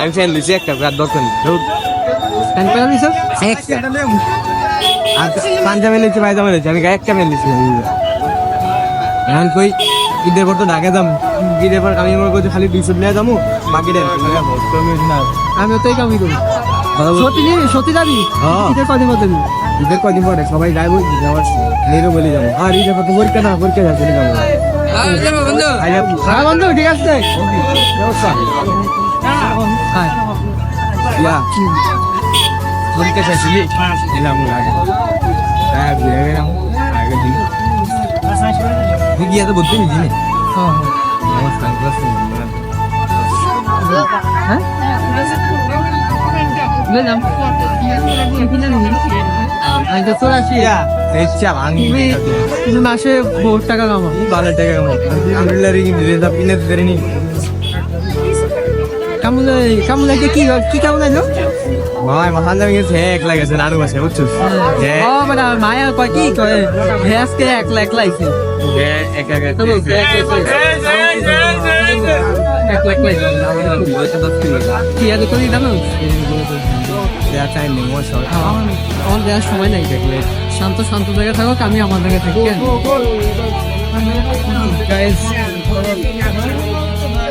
আমি ফ্যান দিছি একটা রাত দরকার নেই ফ্যান পেয়ে দিছো আর পাঞ্জাবি নিয়েছি পায়জামা নিয়েছি আমি গায়ে একটা ফ্যান দিছি এখন কই ঈদের পর তো ঢাকা যাম ঈদের পর আমি মনে করছি খালি 200 নিয়ে যাবো বাকি দেন আমি ওটাই কামি করি সত্যি যাবি ঈদের কদিন মতো ঈদের কদিন পরে সবাই যাইব যাওয়ার মেয়েরও বলে যাবো আর ঈদের পর তো পরীক্ষা না পরীক্ষা যাচ্ছে যাবো হ্যাঁ বন্ধু ঠিক আছে পরীক্ষা শেষ হলি এলাম আগে হ্যাঁ ঘুরে গেলাম আগে দিন তুই গিয়ে তো বলতে নিজি আমার সানগ্লাস হ্যাঁ বুঝলাম আমি তো তোর আছি তুমি মাসে বহুত টাকা কামাও 12 টাকা কামাই আলহামদুলিল্লাহ রিং রেজা পিনে দেরিনি কেমন লাগে কি কেমন লাগলো ভাই মহান দামি গেছে এক লাগেছে নানু বাসে বুঝছো ও মানে মায়া কয় কি কয় আজকে 1 লাখ লাইছে এক এক এক লাখ লাইছে কি আর করি জানো আমার দেওয়ার সময় নাই দেখলে শান্ত জায়গায় থাকো আমি আমার জায়গায় থাকি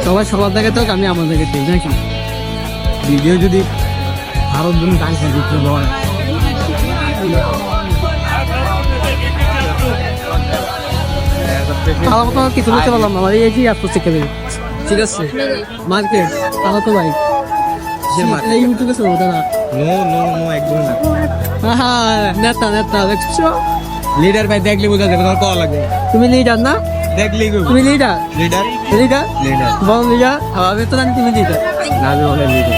সবাই সবার জায়গায় থাক আমি আমার জায়গায় থাকি নাকি ভিডিও যদি ভারত জন্য টাইম দিতে বল আমার কিছু বলতে পারলাম না এই যে এত শিখে দেবে ঠিক আছে মার্কেট তাহলে তো ভাই এই ইউটিউবে চলবো দাদা নো একদম না হ্যাঁ নেতা দেখছো লিডার ভাই দেখলে বোঝা যাবে তোমার কল লাগবে তুমি লিডার না দেখলি তুমি লিডার লিডার বল লিডার আমি তো জানি তুমি লিডার না আমি লিডার